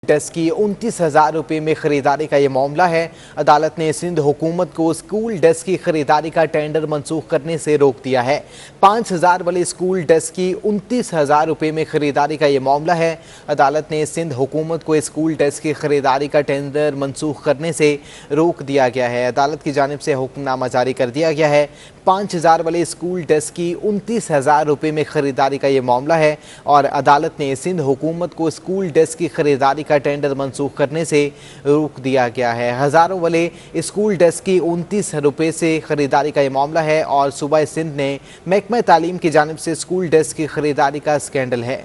Test की 29,000 रुपये में खरीदारी का ये मामला है। अदालत ने सिंध हुकूमत को स्कूल डेस्क की खरीदारी का टेंडर मंसूख करने से रोक दिया है। 5,000 वाले स्कूल डेस्क की 29,000 रुपये में खरीदारी का ये मामला है। अदालत ने सिंध हुकूमत को स्कूल डेस्क की खरीदारी का टेंडर मंसूख करने से रोक दिया गया है। अदालत की जानिब से हुक्मनामा जारी कर दिया गया है। 5,000 वाले स्कूल डेस्क की 29,000 रुपये में खरीदारी का ये मामला है और अदालत ने सिंध हुकूमत को स्कूल डेस्क की खरीदारी का टेंडर मंसूख करने से रोक दिया गया है। हज़ारों वाले स्कूल डेस्क की 29 रुपये से खरीदारी का ये मामला है और सूबा सिंध ने महकमा तालीम की जानिब से स्कूल डेस्क की खरीदारी का स्कैंडल है।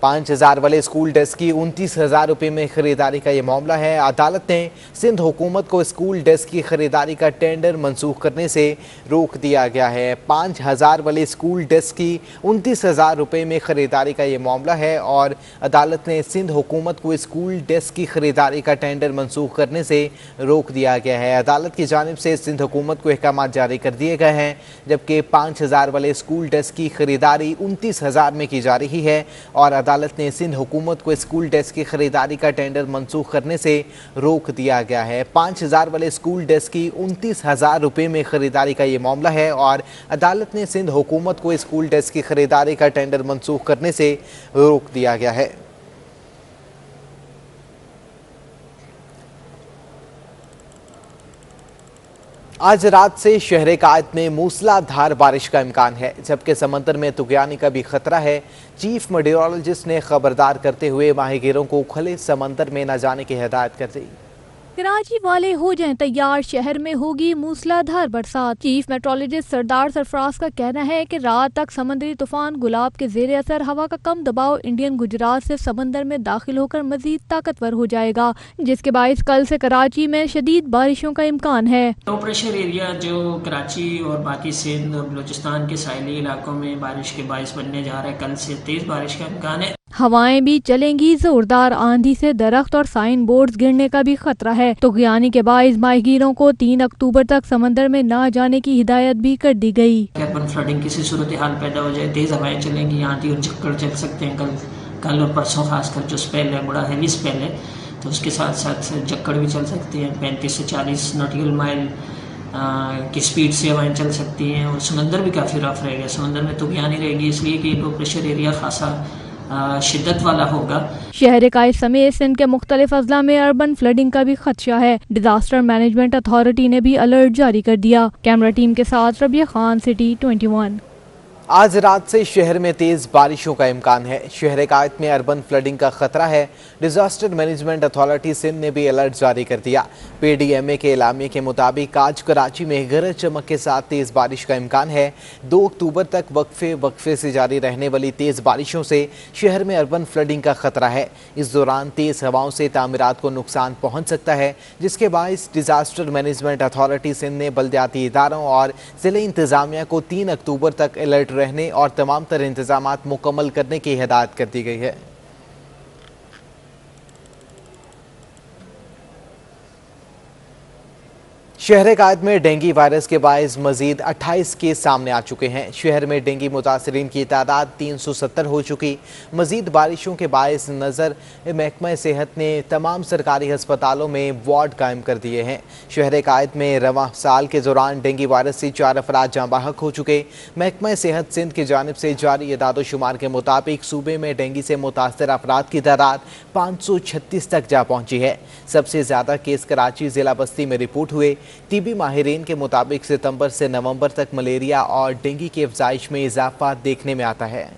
5,000 वाले स्कूल डेस्क की 29,000 रुपये में खरीदारी का ये मामला है। अदालत ने सिंध हुकूमत को स्कूल डेस्क की खरीदारी का टेंडर मंसूख करने से रोक दिया गया है। 5,000 वाले स्कूल डेस्क की 29,000 रुपये में खरीदारी का ये मामला है और अदालत ने सिंध हुकूमत को स्कूल डेस्क की खरीदारी का टेंडर मंसूख करने से रोक दिया गया है। अदालत की जानिब से सिंध हुकूमत को अहकाम जारी कर दिए गए हैं, जबकि 5,000 वाले स्कूल डेस्क की खरीदारी 29,000 में की जा रही है और अदालत ने सिंध हुकूमत को स्कूल डेस्क की खरीदारी का टेंडर मंसूख करने से रोक दिया गया है। 5,000 वाले स्कूल डेस्क की 29,000 रुपये में खरीदारी का ये मामला है और अदालत ने सिंध हुकूमत को स्कूल डेस्क की खरीदारी का टेंडर मंसूख करने से रोक दिया गया है। आज रात से शहर कायद में मूसलाधार बारिश का इम्कान है, जबकि समंदर में तुगयानी का भी खतरा है। चीफ मेट्रोलॉजिस्ट ने खबरदार करते हुए माहीगीरों को खुले समंदर में न जाने की हिदायत कर दी। कराची वाले हो जाएं तैयार, शहर में होगी मूसलाधार बरसात। चीफ मेट्रोलॉजिस्ट सरदार सरफराज का कहना है कि रात तक समुद्री तूफान गुलाब के जेर असर हवा का कम दबाव इंडियन गुजरात से समंदर में दाखिल होकर मजीद ताकतवर हो जाएगा, जिसके बायस कल से कराची में शदीद बारिशों का इम्कान है। लो प्रेशर एरिया जो कराची और बाकी सिंध और बलूचिस्तान के साहिली इलाकों में बारिश के बायस बनने जा रहा है। कल से तेज बारिश का इम्कान है। हवाएं भी चलेंगी जोरदार, आंधी से दरख्त और साइन बोर्ड गिरने का भी खतरा है। तुगयानी के बायस माहीगीरों को 3 अक्टूबर तक समंदर में न जाने की हिदायत भी कर दी गई। अर्बन फ्लडिंग किसी सूरत हाल पैदा हो जाए, तेज हवाएं चलेंगी, आंधी और झक्कड़ चल सकते हैं। कल और परसों खासकर जो स्पेल है बड़ा हैवी स्पेल है, तो उसके साथ साथ झक्कड़ भी चल सकती हैं। 35 से 40 नॉटिकल माइल की स्पीड से हवाएं चल सकती हैं और समंदर भी काफ़ी रफ रहेगा। समंदर में तुगयानी रहेगी, इसलिए कि लो प्रेशर एरिया खासा शिद्दत वाला होगा। शहर कायद समेत सिंध के मुख्तलिफ अजला में अर्बन फ्लडिंग का भी खदशा है। डिजास्टर मैनेजमेंट अथॉरिटी ने भी अलर्ट जारी कर दिया। कैमरा टीम के साथ रबिया खान, सिटी 21। आज रात से शहर में तेज बारिशों का इम्कान है। शहर कायद में अर्बन फ्लडिंग का खतरा है। डिजास्टर मैनेजमेंट अथॉरिटी सिंध ने भी अलर्ट जारी कर दिया। PDMA के एलामिया के मुताबिक आज कराची में गरज चमक के साथ तेज बारिश का इम्कान है। 2 अक्टूबर तक वक्फे से जारी रहने वाली तेज बारिशों से शहर में अर्बन फ्लडिंग का खतरा है। इस दौरान तेज हवाओं से तामीरात को नुकसान पहुंच सकता है, जिसके बायस डिजास्टर मैनेजमेंट अथॉरिटी सिंध ने बल्दियाती इदारों और जिले इंतजामिया को 3 अक्टूबर तक अलर्ट रहने और तमाम तरह इंतजामात मुकम्मल करने की हिदायत कर दी गई है। शहर कायद में डेंगू वायरस के बायस मजीद 28 केस सामने आ चुके हैं। शहर में डेंगू मुतासरीन की तादाद 370 हो चुकी। मजीद बारिशों के बायस नज़र महकमा सेहत ने तमाम सरकारी अस्पतालों में वार्ड कायम कर दिए हैं। शहर कायद में रवां साल के दौरान डेंगू वायरस से 4 अफराद जाँ बहक हो चुके। महकमा सेहत सिंध की जानिब से जारी इदाद-ओ-शुमार के मुताबिक सूबे में डेंगू से मुतासर अफराद की तादाद 536 तक जा पहुँची है। सबसे ज़्यादा केस कराची जिला बस्ती में रिपोर्ट हुए। टीबी माहिरीन के मुताबिक सितंबर से नवंबर तक मलेरिया और डेंगू की अफजाइश में इजाफा देखने में आता है।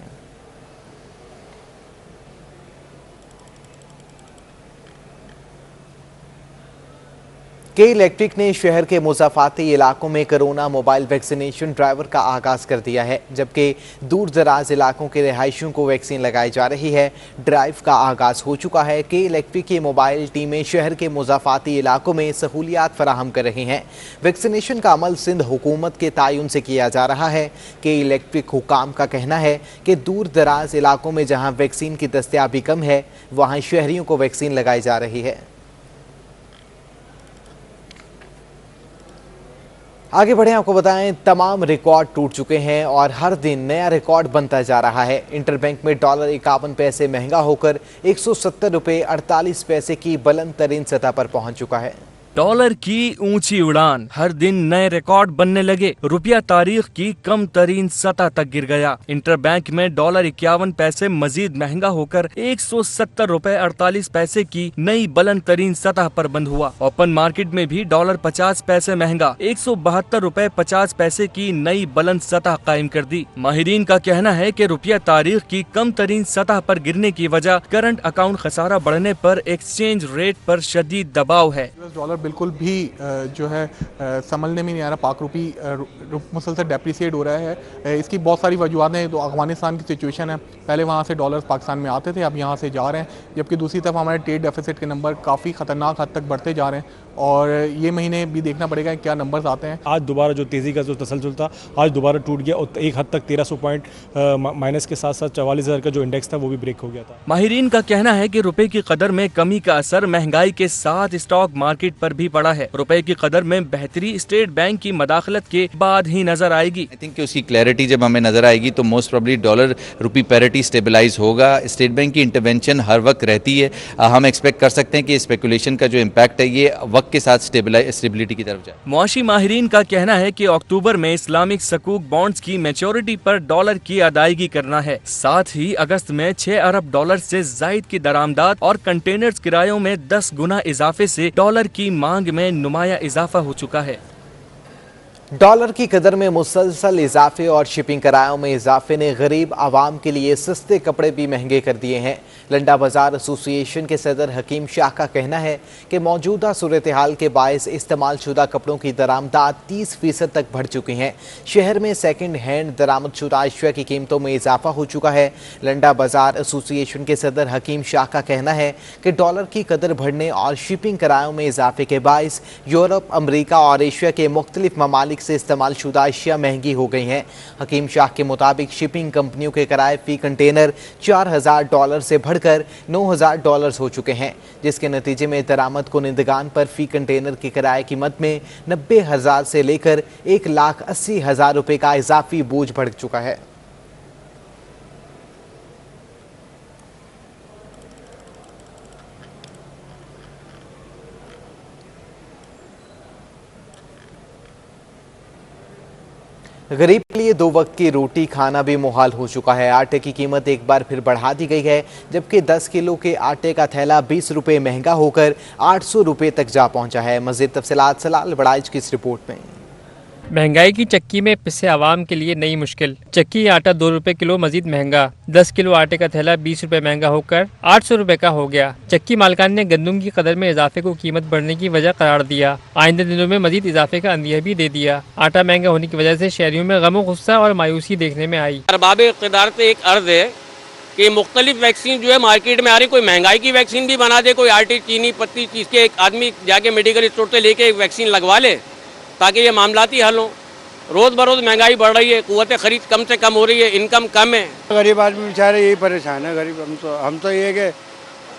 के इलेक्ट्रिक ने शहर के मुज़ाफ़ाती इलाकों में कोरोना मोबाइल वैक्सीनेशन ड्राइवर का आगाज़ कर दिया है, जबकि दूर दराज इलाकों के रिहायशियों को वैक्सीन लगाई जा रही है। ड्राइव का आगाज़ हो चुका है। के इलेक्ट्रिक की मोबाइल टीमें शहर के मुज़ाफ़ाती इलाकों में सहूलियात फराहम कर रही हैं। वैक्सीनेशन का अमल सिंध हुकूमत के तायुन से किया जा रहा है। के इलेक्ट्रिक हुकाम का कहना है कि दूर दराज इलाकों में जहाँ वैक्सीन की दस्तयाबी कम है, वहाँ शहरियों को वैक्सीन लगाई जा रही है। आगे बढ़े, आपको बताएं तमाम रिकॉर्ड टूट चुके हैं और हर दिन नया रिकॉर्ड बनता जा रहा है। इंटरबैंक में डॉलर 51 पैसे महंगा होकर 170 रुपये 48 पैसे की बुलंद तरीन सतह पर पहुंच चुका है। डॉलर की ऊंची उड़ान, हर दिन नए रिकॉर्ड बनने लगे। रुपया तारीख की कम तरीन सतह तक गिर गया। इंटरबैंक में डॉलर 51 पैसे मजीद महंगा होकर 170 रुपए 48 पैसे की नई बुलंद तरीन सतह पर बंद हुआ। ओपन मार्केट में भी डॉलर 50 पैसे महंगा 172 रुपए 50 पैसे की नई बुलंद सतह कायम कर दी। माहिरीन का कहना है कि रुपया तारीख की कम तरीन सतह पर गिरने की वजह करंट अकाउंट खसारा बढ़ने पर एक्सचेंज रेट पर शदीद दबाव है। डॉलर बिल्कुल भी जो है संभलने में नहीं आ रहा। पाक रुपी मुसलसल डेप्रिसिएट हो रहा है। इसकी बहुत सारी वजूहत हैं। तो अफगानिस्तान की सिचुएशन है, पहले वहाँ से डॉलर्स पाकिस्तान में आते थे, अब यहाँ से जा रहे हैं, जबकि दूसरी तरफ हमारे ट्रेड डेफिसिट के नंबर काफ़ी ख़तरनाक हद तक बढ़ते जा रहे हैं और ये महीने भी देखना पड़ेगा क्या नंबर्स आते हैं। आज दोबारा जो तेज़ी का जो तसलसल था आज दोबारा टूट गया और एक हद तक 1300 पॉइंट माइनस के साथ साथ 44,000 का जो इंडेक्स था वो भी ब्रेक हो गया था। माहिरीन का कहना है कि रुपए की कदर में कमी का असर महंगाई के साथ स्टॉक मार्केट पर भी पड़ा है। रुपए की कदर में बेहतरी स्टेट बैंक की मदाखलत के बाद ही नजर आएगी। आई थिंक कि उसकी क्लैरिटी जब हमें नजर आएगी तो most probably dollar rupee parity stabilise होगा। स्टेट बैंक की इंटरवेंशन हर वक्त रहती है। हम एक्सपेक्ट कर सकते हैं कि स्पेकुलेशन का जो इम्पैक्ट है ये वक्त के साथ स्टेबिलिटी की तरफ जाए। मुआशी माहिरीन का कहना है कि अक्टूबर में इस्लामिक सकूक बॉन्ड्स की मैच्योरिटी पर डॉलर की अदायगी करना है। साथ ही अगस्त में 6 अरब डॉलर से जायद की दरामदाद और कंटेनर्स किरायों में 10 गुना इजाफे से डॉलर की मांग में नुमाया इजाफा हो चुका है। डॉलर की कदर में मुसलसल इजाफे और शिपिंग किरायों में इजाफे ने गरीब आवाम के लिए सस्ते कपड़े भी महंगे कर दिए हैं। लंडा बाजार एसोसिएशन के सदर हकीम शाह का कहना है कि मौजूदा सूरत हाल के बायस इस्तेमाल शुदा कपड़ों की दरामदाद 30% तक बढ़ चुकी हैं। शहर में सेकंड हैंड दरामद शुदा अशिया की कीमतों में इजाफा हो चुका है। लंडा बाजार एसोसिएशन के सदर हकीम शाह का कहना है कि डॉलर की कदर बढ़ने और शिपिंग किरायों में इजाफे के बायस यूरोप, अमरीका और एशिया के मुख्तलिफ ममालिक से इस्तेमाल शुदा अशिया महंगी हो गई हैं। हकीम शाह के मुताबिक शिपिंग कंपनियों के किराए फी कंटेनर $4,000 से बढ़कर $9,000 हो चुके हैं, जिसके नतीजे में दरामद कुनिंदगान पर फी कंटेनर के किराए कीमत में 90,000 से लेकर 1,80,000 रुपये का इजाफी बोझ बढ़ चुका है। गरीब के लिए 2 वक्त की रोटी खाना भी मुहाल हो चुका है। आटे की कीमत एक बार फिर बढ़ा दी गई है, जबकि 10 किलो के आटे का थैला 20 रुपये महंगा होकर 800 रुपये तक जा पहुंचा है। मज़ीद तफसीलात सलाल बड़ाइच की इस रिपोर्ट में। महंगाई की चक्की में पिसे आवाम के लिए नई मुश्किल। चक्की आटा 2 रुपए किलो मजीद महंगा। 10 किलो आटे का थैला 20 रुपए महंगा होकर 800 रुपए का हो गया। चक्की मालकान ने गंदम की कदर में इजाफे को कीमत बढ़ने की वजह करार दिया। आइंदे दिनों में मजीद इजाफे का अंदिया भी दे दिया। आटा महंगा होने की वजह से शहरियों में गम गुस्सा और मायूसी देखने में आई। अरबाब इक़्तिदार से एक अर्ज है कि मुख्तलिफ वैक्सीन जो है मार्केट में आ रही, कोई महंगाई की वैक्सीन भी बना दे, कोई आटे चीनी पत्ती चीज़ के एक आदमी जाके मेडिकल स्टोर से लेके एक वैक्सीन लगवा ले ताकि ये मामलाती हल हो। रोज़ बरोज़ महंगाई बढ़ रही है, क़ुव्वत ख़रीद कम से कम हो रही है, इनकम कम है। गरीब आदमी बेचारे यही परेशान है। गरीब हम तो ये कि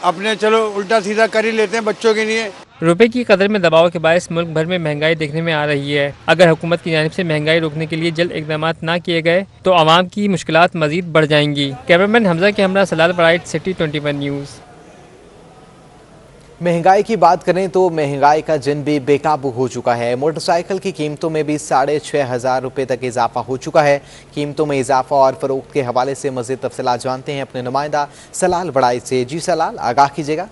अपने चलो उल्टा सीधा कर ही लेते हैं बच्चों के लिए। रुपए की कदर में दबाव के बायस मुल्क भर में महंगाई देखने में आ रही है। अगर हुकूमत की जानिब से महंगाई रोकने के लिए जल्द इकदाम ना किए गए तो आवाम की मुश्किलात मजीद बढ़ जाएंगी। कैमरामैन हमजा के हमरा सलाल बराइट, सिटी 21 न्यूज़। महंगाई की बात करें तो महंगाई का जिन भी बेकाबू हो चुका है। मोटरसाइकिल की कीमतों में भी 6,500 रुपये तक इजाफा हो चुका है। कीमतों में इजाफा और फरोख्त के हवाले से मज़ीद तफसीलात जानते हैं अपने नुमाइंदा सलाल बड़ाई से। जी सलाल, आगाह कीजिएगा।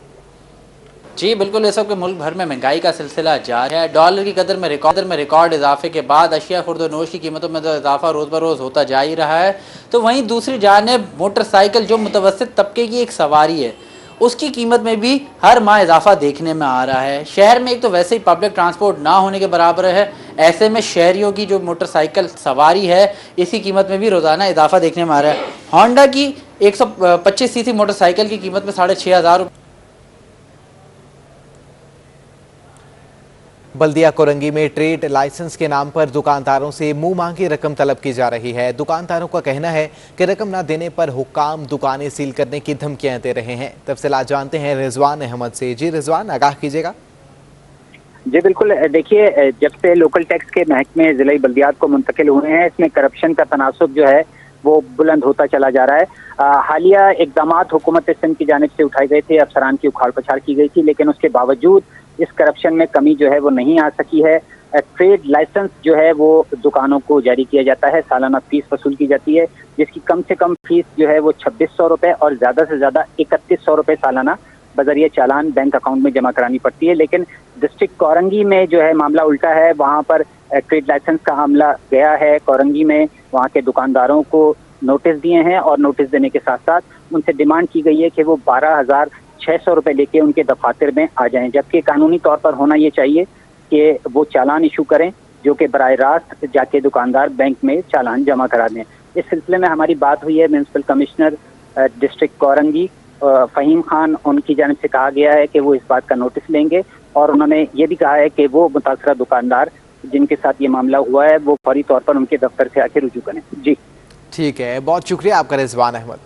जी बिल्कुल, इस वक्त मुल्क भर में महंगाई का सिलसिला जारी है। डॉलर की कदर में रिकॉर्ड इजाफे के बाद अशिया खुर्द-ओ-नोश की कीमतों में तो इजाफा रोज़ बरोज़ होता जा ही रहा है। तो वहीं दूसरी जानिब मोटरसाइकिल जो मुतवस्सित तबके की एक सवारी है उसकी कीमत में भी हर माह इजाफा देखने में आ रहा है। शहर में एक तो वैसे ही पब्लिक ट्रांसपोर्ट ना होने के बराबर है, ऐसे में शहरियों की जो मोटरसाइकिल सवारी है इसकी कीमत में भी रोज़ाना इजाफा देखने में आ रहा है। होंडा की 125 सीसी मोटरसाइकिल की कीमत में 6,500 रुपये। बल्दिया कोरंगी में ट्रेड लाइसेंस के नाम पर दुकानदारों से मुंह मांगी रकम तलब की जा रही है। दुकानदारों का कहना है कि रकम न देने पर हुक्काम दुकानें सील करने की धमकियां दे रहे हैं। तफसीलात जानते हैं रिजवान अहमद से। जी रिजवान, आगाह कीजिएगा। जी बिल्कुल, देखिए जब से लोकल टैक्स के महकमे जिला बल्दियात को मुंतकिल हुए हैं, इसमें करप्शन का तनासुब जो है वो बुलंद होता चला जा रहा है। हालिया इकदाम हुकूमत सिंध की जानिब से उठाए गए थे, अफसरान की उखाड़ पछाड़ की गई थी, लेकिन उसके बावजूद इस करप्शन में कमी जो है वो नहीं आ सकी है। ट्रेड लाइसेंस जो है वो दुकानों को जारी किया जाता है, सालाना फीस वसूल की जाती है, जिसकी कम से कम फीस जो है वो 2600 रुपये और ज़्यादा से ज़्यादा 3100 रुपये सालाना बजरिए चालान बैंक अकाउंट में जमा करानी पड़ती है। लेकिन डिस्ट्रिक्ट कोरंगी में जो है मामला उल्टा है, वहाँ पर ट्रेड लाइसेंस का मामला गया है। कोरंगी में वहाँ के दुकानदारों को नोटिस दिए हैं और नोटिस देने के साथ साथ उनसे डिमांड की गई है कि वो 12,600 रुपये लेके उनके दफातर में आ जाएं, जबकि कानूनी तौर पर होना ये चाहिए कि वो चालान इशू करें, जो कि बराह रास्त जाके दुकानदार बैंक में चालान जमा करा दें। इस सिलसिले में हमारी बात हुई है municipal commissioner district Korangi Faheem Khan, उनकी जानिब से कहा गया है कि वो इस बात का नोटिस लेंगे और उन्होंने ये भी कहा है कि वो मुतासरा दुकानदार जिनके साथ ये मामला हुआ है वो फौरी तौर पर उनके दफ्तर से आके रुजू करें। जी ठीक है, बहुत शुक्रिया आपका रिजवान अहमद।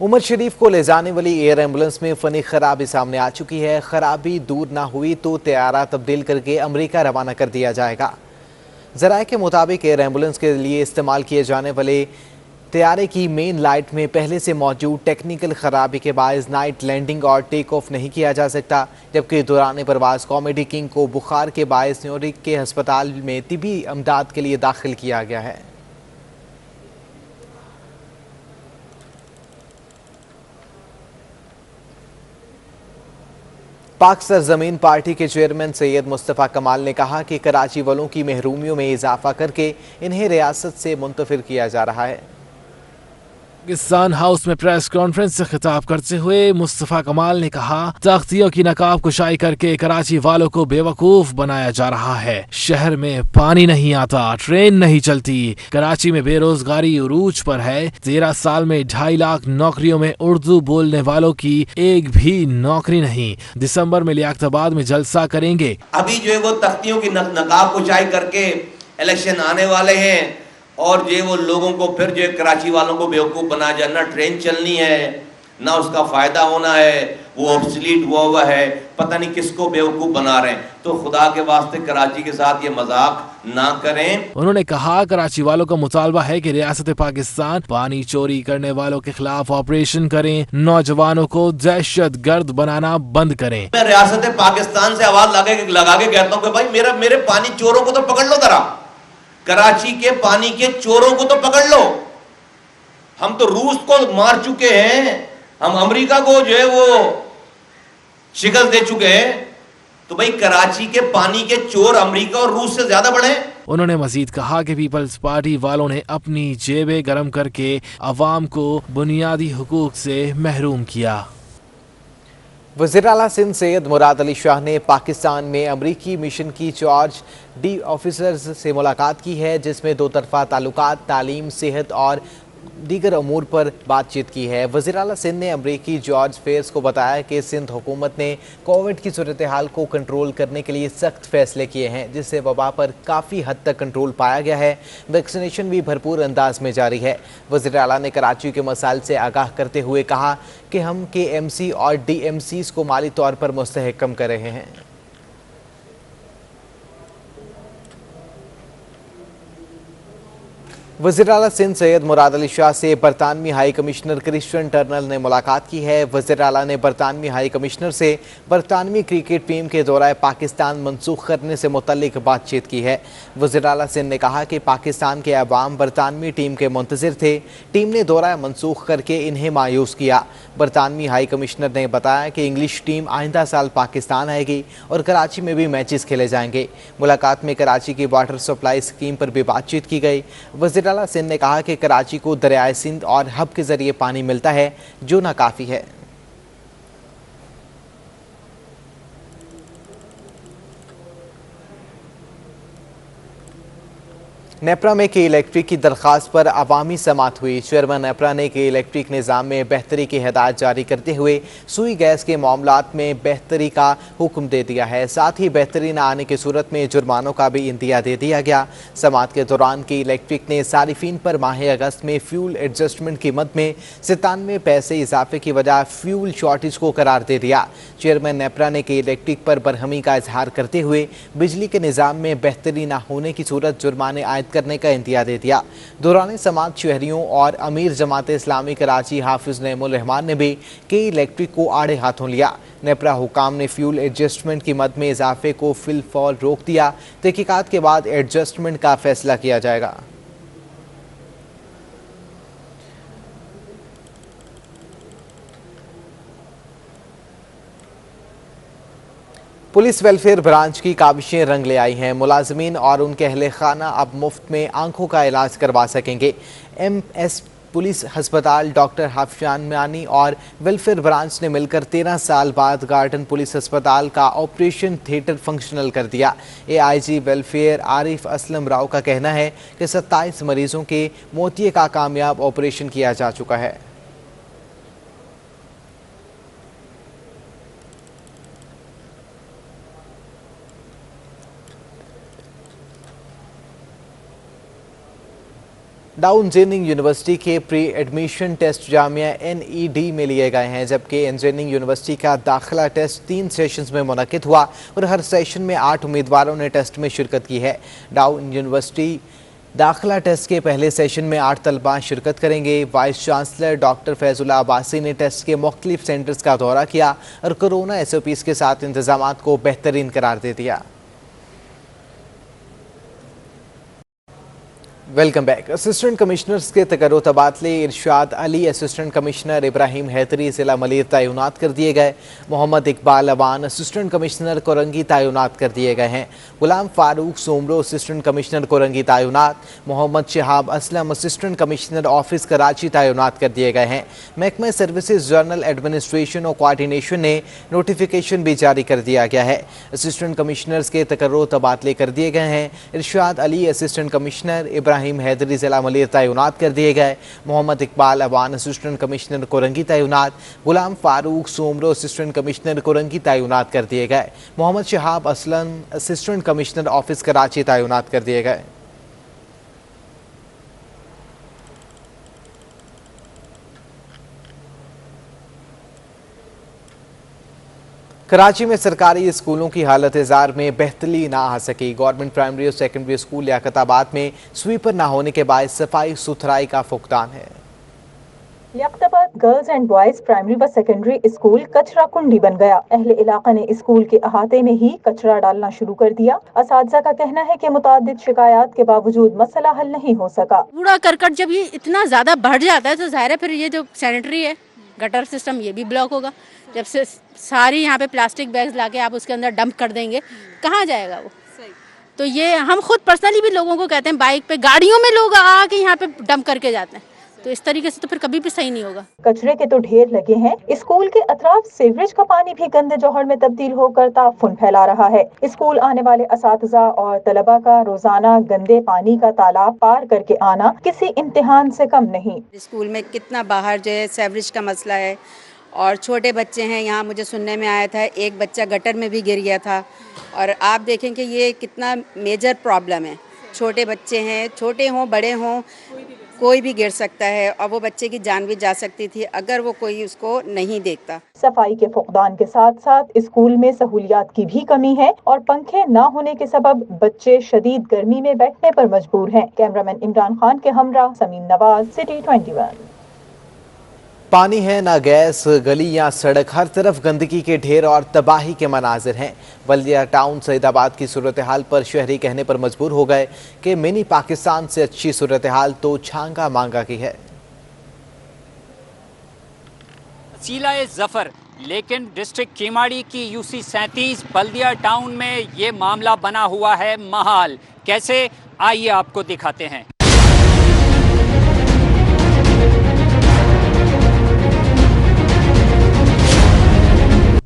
उमर शरीफ को ले जाने वाली एयर एम्बुलेंस में फनी खराबी सामने आ चुकी है। खराबी दूर ना हुई तो तैयारा तब्दील करके अमेरिका रवाना कर दिया जाएगा। ज़राए के मुताबिक एयर एम्बुलेंस के लिए इस्तेमाल किए जाने वाले तैयारे की मेन लाइट में पहले से मौजूद टेक्निकल खराबी के बायस नाइट लैंडिंग और टेक ऑफ नहीं किया जा सकता, जबकि दौरान परवाज कॉमेडी किंग को बुखार के बायस न्यूयॉर्क के अस्पताल में तिबी अमदाद के लिए दाखिल किया गया है। पाक सरजमीन पार्टी के चेयरमैन सैयद मुस्तफ़ा कमाल ने कहा कि कराची वालों की महरूमियों में इजाफा करके इन्हें रियासत से मुंतफिर किया जा रहा है। पाकिस्तान हाउस में प्रेस कॉन्फ्रेंस से खिताब करते हुए मुस्तफ़ा कमाल ने कहा, तख्तियों की नकाब कुशाई करके कराची वालों को बेवकूफ बनाया जा रहा है। शहर में पानी नहीं आता, ट्रेन नहीं चलती, कराची में बेरोजगारी उरूज पर है। 13 साल में 2.5 लाख नौकरियों में उर्दू बोलने वालों की एक भी नौकरी नहीं। दिसंबर में लियाकताबाद में जलसा करेंगे। अभी जो है वो तख्तियों की नकाब कुशाई करके इलेक्शन आने वाले हैं और जो वो लोगों को फिर जो कराची वालों को बेवकूफ़ बना जाए, ना ट्रेन चलनी है ना उसका फ़ायदा होना है, वो ऑब्सलीट हुआ है, पता नहीं किसको बेवकूफ़ बना रहे हैं। तो खुदा के वास्ते कराची के साथ ये मजाक ना करें। उन्होंने कहा, कराची वालों का मुतालबा है कि रियासत पाकिस्तान पानी चोरी करने वालों के खिलाफ ऑपरेशन करें, नौजवानों को दहशत गर्द बनाना बंद करें। मैं रियासत पाकिस्तान से आवाज लगा के कहता हूँ कि भाई मेरे पानी चोरों को तो पकड़ लो जरा, कराची के पानी के चोरों को तो पकड़ लो। हम तो रूस को मार चुके हैं, हम अमेरिका को जो है वो शिकस्त दे चुके हैं, तो भाई कराची के पानी के चोर अमेरिका और रूस से ज्यादा बड़े हैं। उन्होंने मजीद कहा कि पीपल्स पार्टी वालों ने अपनी जेबें गर्म करके अवाम को बुनियादी हुकूक से महरूम किया। वज़ीर आला सिंध सैयद मुराद अली शाह ने पाकिस्तान में अमरीकी मिशन की चार्ज डी ऑफिसर्स से मुलाकात की है, जिसमें दो तरफा ताल्लुकात, तालीम, सेहत और दीगर अमूर पर बातचीत की है। वज़ीर आला सिंध ने अमरीकी जॉर्ज फेयर्स को बताया कि सिंध हुकूमत ने कोविड की सूरत हाल को कंट्रोल करने के लिए सख्त फैसले किए हैं, जिससे वबा पर काफ़ी हद तक कंट्रोल पाया गया है। वैक्सीनेशन भी भरपूर अंदाज में जारी है। वज़ीर आला ने कराची के मसाइल से आगाह करते हुए कहा कि हम KMC और DMCs को माली तौर पर मुस्तहकम कर रहे हैं। वज़ीर आला सिंध सैयद मुराद अली शाह से बरतानवी हाई कमिश्नर क्रिश्चियन टर्नल ने मुलाकात की है। वज़ीर आला ने बरतानवी हाई कमिश्नर से बरतानवी क्रिकेट टीम के दौरा पाकिस्तान मनसूख करने से मुतल्लिक बातचीत की है। वज़ीर आला सिंध ने कहा कि पाकिस्तान के अवाम बरतानवी टीम के मुंतज़िर थे, टीम ने दौरा मनसूख करके इन्हें मायूस किया। बरतानवी हाई कमिश्नर ने बताया कि इंग्लिश टीम आइंदा साल पाकिस्तान आएगी और कराची में भी मैचेस खेले जाएंगे। मुलाकात में कराची की वाटर सप्लाई स्कीम पर भी बातचीत की गई। वज़ीर आला सिंध ने कहा कि कराची को दरियाए सिंध और हब के जरिए पानी मिलता है, जो नाकाफी है। नेपरा में के इलेक्ट्रिक की दरख्वास्त पर अवामी समात हुई। चेयरमैन नेपरा ने के इलेक्ट्रिक निज़ाम में बेहतरी की हिदायत जारी करते हुए सुई गैस के मामलात में बेहतरी का हुक्म दे दिया है। साथ ही बेहतरी न आने की सूरत में जुर्मानों का भी इंदिया दे दिया गया। समात के दौरान के इलेक्ट्रिक ने सारिफीन पर माह अगस्त में फ्यूल एडजस्टमेंट कीमत में 97 पैसे इजाफे की वजह फ्यूल शॉर्टेज को करार दे दिया। चेयरमैन नेपरा ने के इलेक्ट्रिक पर बरहमी का इजहार करते हुए बिजली के निज़ाम में बेहतरी न होने की सूरत जुर्माने आयद करने का इंदिया दे दिया। दौरान समात शहरियों और अमीर जमात इस्लामी कराची हाफिज नईमुल रहमान ने भी के इलेक्ट्रिक को आड़े हाथों लिया। नेपरा हुकाम ने फ्यूल एडजस्टमेंट की मद में इजाफे को फिलफौर रोक दिया। तहकीकात के बाद एडजस्टमेंट का फैसला किया जाएगा। पुलिस वेलफेयर ब्रांच की काबिशें रंग ले आई हैं। मुलाजमीन और उनके अहले खाना अब मुफ्त में आंखों का इलाज करवा सकेंगे। MS पुलिस अस्पताल, डॉक्टर हाफिजान मानी और वेलफेयर ब्रांच ने मिलकर 13 साल बाद गार्डन पुलिस अस्पताल का ऑपरेशन थिएटर फंक्शनल कर दिया। AIG वेलफेयर आरिफ असलम राव का कहना है कि 27 मरीजों के मोतिये का कामयाब ऑपरेशन किया जा चुका है। डाउ इंजीनियरिंग यूनिवर्सिटी के pre admission test Jamia NED में लिए गए हैं, जबकि इंजीनियरिंग यूनिवर्सिटी का दाखिला टेस्ट 3 सेशंस में मुनक्किद हुआ और हर सेशन में 8 उम्मीदवारों ने टेस्ट में शिरकत की है। डाउ यूनिवर्सिटी दाखिला टेस्ट के पहले सेशन में 8 तलबा शिरकत करेंगे। Vice chancellor doctor Faizullah Abbasi ने टेस्ट के मुख्तलिफ सेंटर्स का दौरा किया और कोरोना SOPs के साथ इंतजाम को बेहतरीन करार दे दिया। Welcome back. असिस्टेंट कमिश्नर्स के तकर्रो तबादले इरशाद अली असिस्टेंट कमिश्नर, इब्राहिम हैदरी जिला मलिर तैनात कर दिए गए। मोहम्मद इकबाल अवान असिस्टेंट कमिश्नर कोरंगी तैनात कर दिए गए हैं। गुलाम फारूक सोमरो असिस्टेंट कमिश्नर कोरंगी तैनात। Mohammad Shahab Aslam assistant commissioner office Karachi तैनात कर दिए गए हैं। महकमा सर्विसेज जनरल एडमिनिस्ट्रेशन और कोऑर्डिनेशन ने नोटिफिकेशन भी जारी कर दिया गया है। असिस्टेंट कमिश्नर्स के तकर्रो तबादले कर दिए गए हैं। इरशाद अली असिस्टेंट कमिश्नर, इब्राहिम हैदरी जिला मलिर तैनात कर दिए गए। मोहम्मद इकबाल अवान असिस्टेंट कमिश्नर कोरंगी तैनात। गुलाम फारूक सोमरो असिस्टेंट कमिश्नर कोरंगी तैनात कर दिए गए। Mohammad Shahab Aslam assistant commissioner office Karachi तैनात कर दिए गए। कराची में सरकारी स्कूलों की हालत जार में बेहतरी ना आ सकी। गवर्नमेंट प्राइमरी और सेकेंडरी स्कूल लियाकताबाद में स्वीपर ना होने के बाद सफाई सुथराई का फुकदान है। Liaquatabad girls and boys primary व सेकेंडरी स्कूल कचरा कुंडी बन गया। अहले इलाका ने स्कूल के अहाते में ही कचरा डालना शुरू कर दिया। असातिज़ा का कहना है कि मुतादिद शिकायत के बावजूद मसला हल नहीं हो सका। कूड़ा करकट जब ये इतना ज्यादा बढ़ जाता है तो जाहिर है फिर ये जो सैनिटरी है गटर सिस्टम ये भी ब्लॉक होगा। जब से सारी यहाँ पे प्लास्टिक बैग्स लाके आप उसके अंदर डंप कर देंगे कहाँ जाएगा वो। तो ये हम खुद पर्सनली भी लोगों को कहते हैं, बाइक पे गाड़ियों में लोग आके यहाँ पे डंप करके जाते हैं, तो इस तरीके से तो फिर कभी भी सही नहीं होगा। कचरे के तो ढेर लगे हैं। स्कूल के अतराफ सीवरेज का पानी भी गंदे जौहर में तब्दील होकर ताफुन फैला रहा है। स्कूल आने वाले असातिज़ा और तलबा का रोजाना गंदे पानी का तालाब पार करके आना किसी इम्तिहान से कम नहीं। स्कूल में कितना बाहर जो है सीवरेज का मसला है और छोटे बच्चे हैं। यहाँ मुझे सुनने में आया था एक बच्चा गटर में भी गिर गया था और आप देखें कि ये कितना मेजर प्रॉब्लम है। छोटे बच्चे हैं, छोटे हों बड़े हों, कोई भी गिर सकता है और वो बच्चे की जान भी जा सकती थी अगर वो कोई उसको नहीं देखता। सफाई के फुकदान के साथ साथ स्कूल में सहूलियात की भी कमी है और पंखे न होने के सबब बच्चे शदीद गर्मी में बैठने पर मजबूर हैं। कैमरामैन इमरान खान के हमरा समीन नवाज, सिटी 21। पानी है ना गैस, गली या सड़क, हर तरफ गंदगी के ढेर और तबाही के मनाजिर हैं। बल्दिया टाउन सईदाबाद की सूरत हाल पर शहरी कहने पर मजबूर हो गए कि मिनी पाकिस्तान से अच्छी सूरत हाल तो छांगा मांगा की है। वसीला जफर, लेकिन डिस्ट्रिक्ट केमाड़ी की UC 37 बल्दिया टाउन में ये मामला बना हुआ है महाल। कैसे, आइए आपको दिखाते हैं।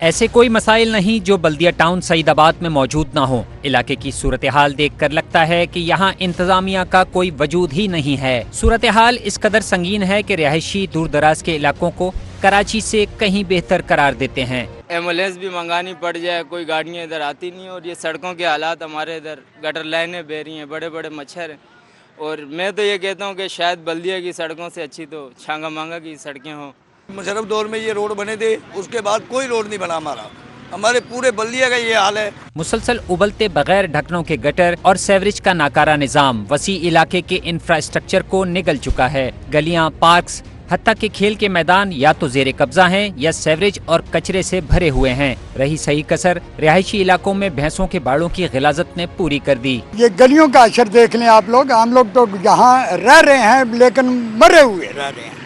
ऐसे कोई मसाइल नहीं जो बल्दिया टाउन सईदाबाद में मौजूद ना हो। इलाके की सूरत हाल देख कर लगता है कि यहाँ इंतजामिया का कोई वजूद ही नहीं है। सूरत हाल इस कदर संगीन है कि रिहायशी दूर दराज के इलाकों को कराची से कहीं बेहतर करार देते हैं। एम्बुलेंस भी मंगानी पड़ जाए, कोई गाड़ियाँ इधर आती नहीं, और ये सड़कों के हालात हमारे इधर गटर लाइनें बह रही हैं, बड़े बड़े मच्छर हैं। और मैं तो ये कहता हूँ कि शायद बल्दिया की सड़कों से अच्छी तो छांगा मांगा की सड़कें हों। मुशर्रफ दौर में ये रोड बने थे, उसके बाद कोई रोड नहीं बना हमारे पूरे बल्दिया का ये हाल है। मुसलसल उबलते बगैर ढकनों के गटर और सेवरेज का नाकारा निजाम वसी इलाके के इंफ्रास्ट्रक्चर को निगल चुका है। गलियां, पार्क्स, हत्ता के खेल के मैदान या तो जेरे कब्जा हैं या सेवरेज और कचरे से भरे हुए हैं। रही सही कसर रिहायशी इलाकों में भैंसों के बाड़ों की गिलाजत ने पूरी कर दी। ये गलियों का असर देख लें आप लोग। हम लोग तो यहाँ रह रहे हैं लेकिन मरे हुए रह रहे हैं।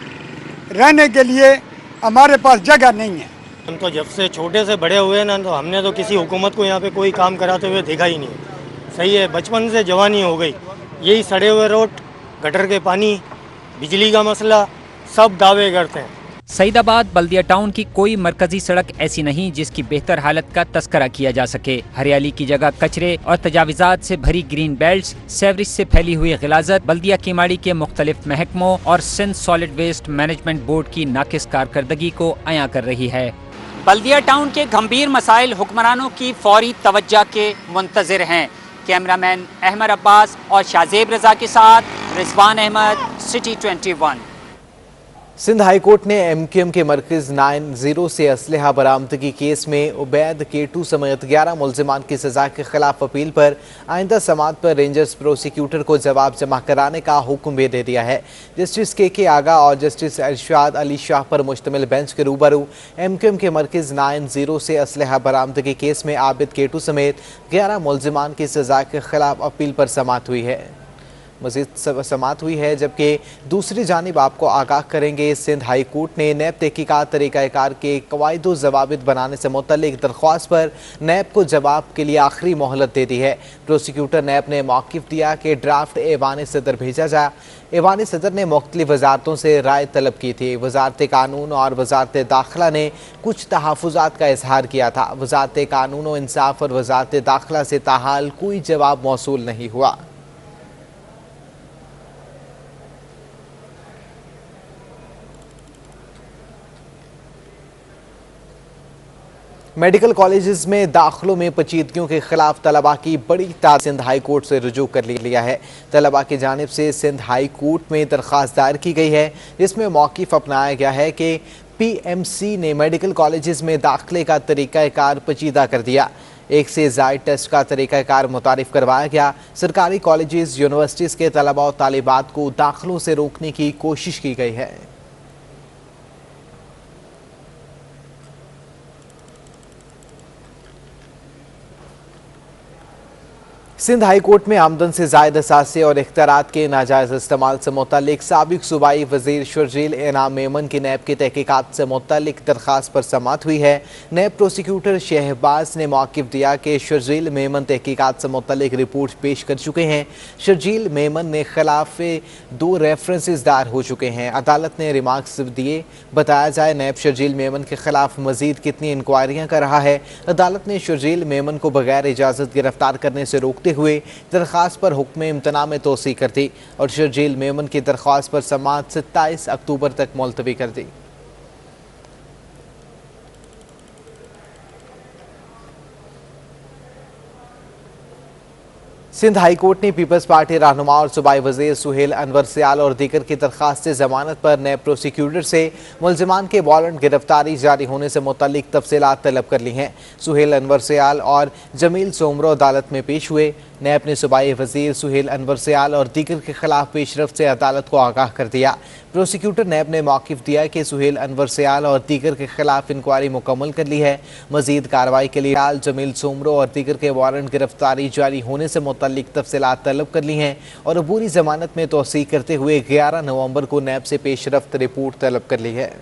रहने के लिए हमारे पास जगह नहीं है। हम तो जब से छोटे से बड़े हुए ना, तो हमने तो किसी हुकूमत को यहाँ पे कोई काम कराते हुए देखा ही नहीं। सही है, बचपन से जवानी हो गई, यही सड़े हुए रोड, गटर के पानी, बिजली का मसला, सब दावे करते हैं। सईदाबाद बल्दिया टाउन की कोई मरकजी सड़क ऐसी नहीं जिसकी बेहतर हालत का तस्करा किया जा सके। हरियाली की जगह कचरे और तजाविजात से भरी ग्रीन बेल्ट्स, सेवरेज से फैली हुई गिलाजत बल्दिया केमाड़ी के मुख्तलिफ महकमों और Sindh solid waste management board की नाकिस कारकर्दगी को अयां कर रही है। बल्दिया टाउन के गंभीर मसाइल हुक्मरानों की फौरी तवज्जो के मुंतजिर हैं। कैमरामैन अहमद अब्बास और शाहजेब रजा के साथ Rizwan Ahmed, city 21। Sindh high court ने MQM के मरकज़ 90 से असलहा बरामदगी केस में उबैद केटू समेत 11 मुल्जिमान की सजा के खिलाफ अपील पर आइंदा समात पर रेंजर्स प्रोसिक्यूटर को जवाब जमा कराने का हुक्म भी दे दिया है। जस्टिस KK आगा और जस्टिस अरशाद अली शाह पर मुश्तमिल बेंच के रूबरू MQM के मरकज़ 90 से असलहा बरामदगी केस में आबिद केटू समेत 11 मुल्जिमान की सजा के खिलाफ अपील पर समात हुई है। मज़ीद समात हुई है, जबकि दूसरी जानिब आपको आगाह करेंगे सिंध हाई कोर्ट ने नैब तहकीकात तरीक़ाकार के कवायद व ज़वाबित बनाने से मुतल्लिक़ दरख्वास्त पर नैब को जवाब के लिए आखिरी मोहलत दे दी है। प्रोसिक्यूटर नैब ने मौक़िफ़ दिया कि ड्राफ्ट ऐवान सदर भेजा जाए। ऐवान सदर ने मुख्तलिफ वजारतों से राय तलब की थी। वजारत कानून और वजारत दाखिला ने कुछ तहफ़्फ़ुज़ात का इजहार किया था। वजारत कानून व इंसाफ और वजारत दाखिला से ताहाल कोई जवाब मौसूल नहीं हुआ। मेडिकल कॉलेजेस में दाखिलों में पेचीदगियों के खिलाफ तलबा की बड़ी तादाद सिंध हाई कोर्ट से रुजू कर लिया है। तलबा की जानिब से सिंध हाई कोर्ट में दरख्वास्त दायर की गई है, जिसमें मौक़िफ़ अपनाया गया है कि PMC ने मेडिकल कॉलेजेस में दाखिले का तरीक़ाकार पेचीदा कर दिया। एक से ज़ायद टेस्ट का तरीक़ाकार मुतारिफ करवाया गया। सरकारी कॉलेजेस यूनिवर्सिटीज़ के तलबा और तालिबात को दाखिलों से रोकने की कोशिश की गई है। सिंध हाई कोर्ट में आमदन से ज़ायद असासे और इख्तियारात के नाजायज़ इस्तेमाल से मुतल्लिक साबिक सूबाई वज़ीर शर्जील इनाम मेमन की नैब की तहकीकात से मुतल्लिक दरख्वास्त पर समात हुई है। नैब प्रोसिक्यूटर शहबाज ने मौक़िफ़ दिया कि शर्जील मेमन तहकीकात से मुतल्लिक रिपोर्ट पेश कर चुके हैं। शर्जील मेमन ने खिलाफ 2 रेफरेंसेस दायर हो चुके हैं। अदालत ने रिमार्क्स दिए। बताया जाए नैब शर्जील मेमन के खिलाफ मज़ीद कितनी इंक्वायरियाँ कर रहा है। अदालत ने शर्जील मेमन को बगैर इजाज़त गिरफ्तार करने से रोकते हुए दरख्वास्त पर हुक्म इम्तना में तोसी कर दी और शर्जील मेमन की दरख्वास्त पर समाअत 27 अक्टूबर तक मुलतवी कर दी। सिंध हाई कोर्ट ने पीपल्स पार्टी रहनुमा और सूबाई वज़ीर सुहेल अनवर सियाल और दीगर की दरख्वास्त ज़मानत पर नैब प्रोसिक्यूटर से मुल्ज़िमान के वारंट गिरफ्तारी जारी होने से मुतल्लिक तफसीलात तलब कर ली हैं। सुहेल अनवर सियाल और जमील सोमरो अदालत में पेश हुए। नैब ने सूबाई वज़ीर सुहेल अनवर सियाल और दीगर के खिलाफ पेशरफ्त से अदालत को आगाह कर दिया। प्रोसिक्यूटर नैब ने मौक़िफ़ दिया कि सुहेल अनवर सियाल और दीगर के खिलाफ इंक्वायरी मुकम्मल कर ली है। मज़ीद कार्रवाई के लिए जमील सोमरो और दीगर के वारंट गिरफ्तारी जारी होने से मुतल्लिक तफसीलात तलब कर ली हैं और अबूरी ज़मानत में तोसी करते हुए 11 नवंबर को नैब से पेशरफ्त रिपोर्ट तलब कर ली है।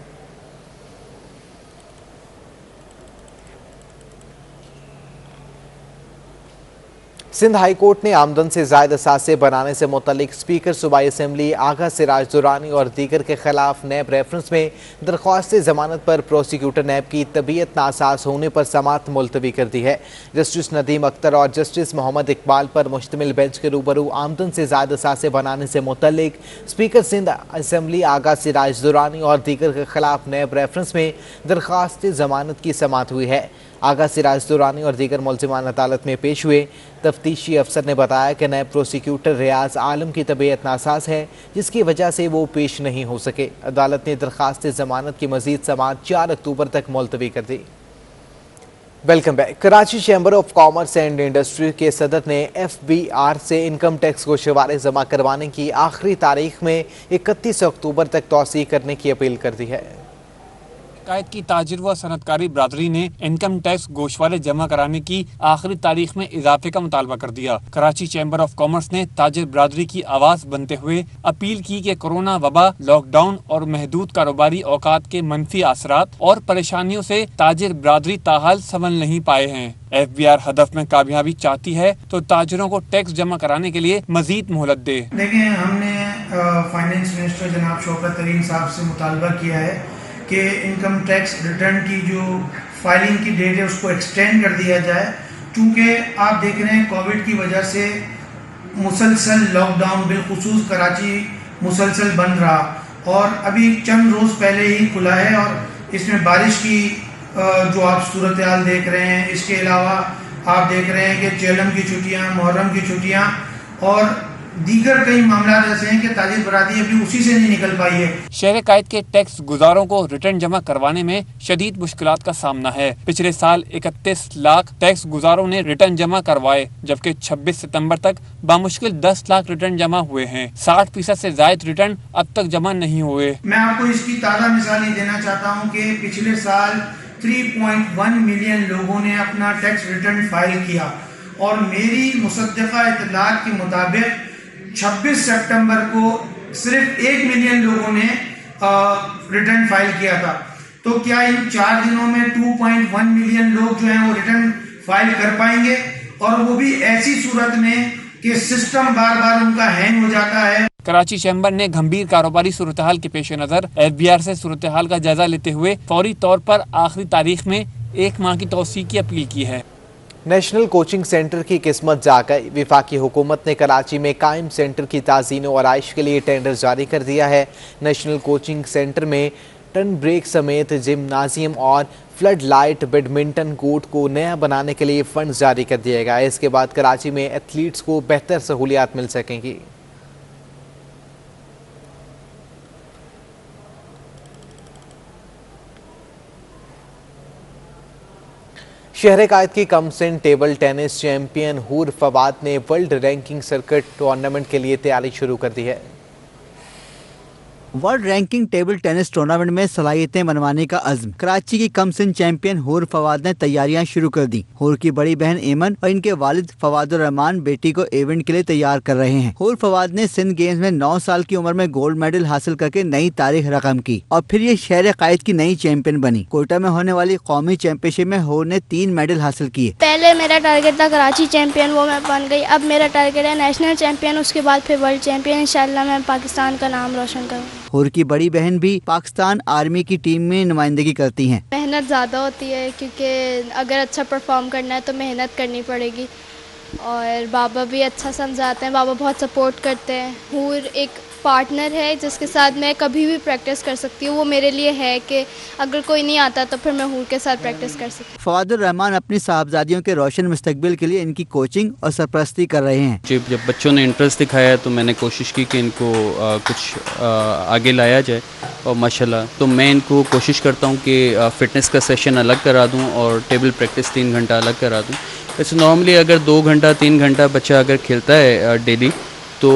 सिंध हाई कोर्ट ने आमदन से ज़ायद असासे बनाने से मुतल्लिक स्पीकर सूबाई असम्बली आगा सिराज दुरानी और दीगर के खिलाफ नैब रेफरेंस में दरख्वास्त जमानत पर प्रोसिक्यूटर नैब की तबीयत नासाज होने पर समाअत मुलतवी कर दी है। जस्टिस नदीम अख्तर और जस्टिस मोहम्मद इकबाल पर मुश्तमिल बेंच के रूबरू आमदन से ज़ायद असासे बनाने से मुतल्लिक स्पीकर सिंध असम्बली आगा सिराज दुरानी और दीगर के खिलाफ नैब रेफरेंस में दरख्वास्त जमानत की समाअत हुई है। आगा सिराज दुरानी और दीगर मुल्ज़िमान अदालत में पेश हुए। तफ्तीशी अफसर ने बताया कि नैब प्रोसिक्यूटर रियाज आलम की तबीयत नासाज है, जिसकी वजह से वो पेश नहीं हो सके। अदालत ने दरख्वास्त जमानत की मजीद समाअत 4 अक्टूबर तक मुलतवी कर दी। Welcome back. Karachi chamber of commerce and industry के सदर ने FBR से इनकम टैक्स गोशवारे जमा करवाने की आखिरी तारीख में 31 अक्टूबर तक तौसीह करने की अपील कर दी है। कायद की ताजिर व सनतकारी बरादरी ने इनकम टैक्स गोशवारे जमा कराने की आखिरी तारीख में इजाफे का मुतालबा कर दिया। कराची चैम्बर ऑफ कॉमर्स ने ताजिर बरादरी की आवाज़ बनते हुए अपील की कि कोरोना वबा, लॉकडाउन और महदूद कारोबारी औकात के मनफी असरात और परेशानियों से ताजिर बरादरी ताहाल संभल नहीं पाए हैं। FBR हदफ में कामयाबी चाहती है तो ताजिरों को टैक्स जमा कराने के लिए मजीद मोहलत दे। देखें, हमने फाइनेंस मिनिस्टर जनाब शौकत तरीन साहब से मुतालबा किया है कि इनकम टैक्स रिटर्न की जो फाइलिंग की डेट है उसको एक्सटेंड कर दिया जाए, क्योंकि आप देख रहे हैं कोविड की वजह से मुसलसल लॉकडाउन बिलखुसूस कराची मुसलसल बंद रहा और अभी चंद रोज़ पहले ही खुला है और इसमें बारिश की जो आप सूरत हाल देख रहे हैं, इसके अलावा आप देख रहे हैं कि चेलम की छुट्टियाँ, मुहर्रम की छुट्टियाँ और दीगर कई मामला ऐसे हैं कि ताजिर बरादरी अभी उसी से नहीं निकल पाई है। शहर कायद के टैक्स गुजारों को रिटर्न जमा करवाने में शदीद मुश्किलात का सामना है। पिछले साल 31 लाख टैक्स गुजारों ने रिटर्न जमा करवाए, जबकि 26 सितंबर तक बामुश्किल 10 लाख रिटर्न जमा हुए हैं। 60% से ज्यादा रिटर्न अब तक जमा नहीं हुए। मैं आपको इसकी ताज़ा मिसाल देना चाहता हूँ कि पिछले साल 3.1 मिलियन लोगों ने अपना टैक्स रिटर्न फाइल किया और मेरी मुसद्दक़ा इत्तलात के मुताबिक 26 सितंबर को सिर्फ 1 मिलियन लोगों ने रिटर्न फाइल किया था। तो क्या इन 4 दिनों में 2.1 मिलियन लोग जो हैं वो रिटर्न फाइल कर पाएंगे, और वो भी ऐसी सूरत में कि सिस्टम बार बार उनका हैंग हो जाता है। कराची चैम्बर ने गंभीर कारोबारी सूरत हाल के पेश नज़र FBR से सूरत हाल का जायजा लेते हुए फौरी तौर पर आखिरी तारीख में 1 माह की तौसीह की अपील की है। नेशनल कोचिंग सेंटर की किस्मत जाकर विफाकी हुकूमत ने कराची में कायम सेंटर की ताज़ीन और आइश के लिए टेंडर जारी कर दिया है। नेशनल कोचिंग सेंटर में टर्न ब्रेक समेत जिम्नाजियम और फ्लड लाइट बैडमिंटन कोर्ट को नया बनाने के लिए फंड जारी कर दिया गया है। इसके बाद कराची में एथलीट्स को बेहतर सहूलियात मिल सकेंगी। शहर कायद की कमसिन टेबल टेनिस चैंपियन हूर फवाद ने वर्ल्ड रैंकिंग सर्किट टूर्नामेंट के लिए तैयारी शुरू कर दी है। World ranking table tennis tournament में सलाहियतें मनवाने का अज़्म। कराची की कमसिन चैंपियन हूर फवाद ने तैयारियां शुरू कर दी। हूर की बड़ी बहन एमन और इनके वालिद फवादुर रहमान बेटी को इवेंट के लिए तैयार कर रहे हैं। हूर फवाद ने सिंध गेम्स में 9 साल की उम्र में गोल्ड मेडल हासिल करके नई तारीख रकम की और फिर ये शहर कायद की नई चैंपियन बनी। कोयटा में होने वाली कौमी चैंपियनशिप में हूर ने 3 मेडल हासिल किए। पहले मेरा टारगेट था कराची चैंपियन, वो मैं बन गई। अब मेरा टारगेट है नेशनल चैंपियन, उसके बाद फिर वर्ल्ड चैंपियन। इंशाल्लाह मैं पाकिस्तान का नाम रोशन करूँ। हूर की बड़ी बहन भी पाकिस्तान आर्मी की टीम में नुमाइंदगी करती हैं। मेहनत ज़्यादा होती है क्योंकि अगर अच्छा परफॉर्म करना है तो मेहनत करनी पड़ेगी, और बाबा भी अच्छा समझाते हैं, बाबा बहुत सपोर्ट करते हैं। हूर एक पार्टनर है जिसके साथ मैं कभी भी प्रैक्टिस कर सकती हूँ। वो मेरे लिए है कि अगर कोई नहीं आता तो फिर मैं हूर के साथ प्रैक्टिस कर सकती हूँ। फवादुर रहमान अपनी साहबजादियों के रोशन मुस्तकबिल के लिए इनकी कोचिंग और सरपरस्ती कर रहे हैं। जब बच्चों ने इंटरेस्ट दिखाया तो मैंने कोशिश की कि इनको कुछ आगे लाया जाए, और माशाल्लाह तो मैं इनको कोशिश करता हूँ कि फ़िटनेस का सेशन अलग करा दूँ और टेबल प्रैक्टिस 3 घंटा अलग करा दूँ। वैसे नॉर्मली अगर 2 घंटा 3 घंटा बच्चा अगर खेलता है डेली तो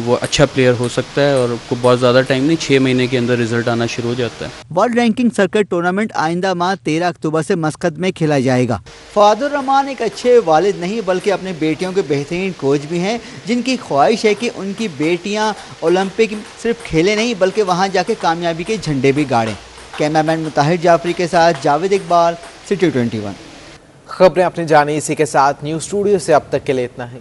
वो अच्छा प्लेयर हो सकता है, और को बहुत ज़्यादा टाइम नहीं, 6 महीने के अंदर रिजल्ट आना शुरू हो जाता है। वर्ल्ड रैंकिंग सर्किट टूर्नामेंट आइंदा माह 13 अक्टूबर से मस्कत में खेला जाएगा। फवादुर रहमान एक अच्छे वालिद नहीं बल्कि अपने बेटियों के बेहतरीन कोच भी हैं, जिनकी ख्वाहिश है कि उनकी बेटियां ओलंपिक सिर्फ खेले नहीं बल्कि वहां जाके कामयाबी के झंडे भी गाड़ें। कैमरामैन मुताहिर जाफरी के साथ जावेद इकबाल, सिटी 21। खबरें अपनी जानी इसी के साथ न्यूज़ स्टूडियो से अब तक के लिए इतना है।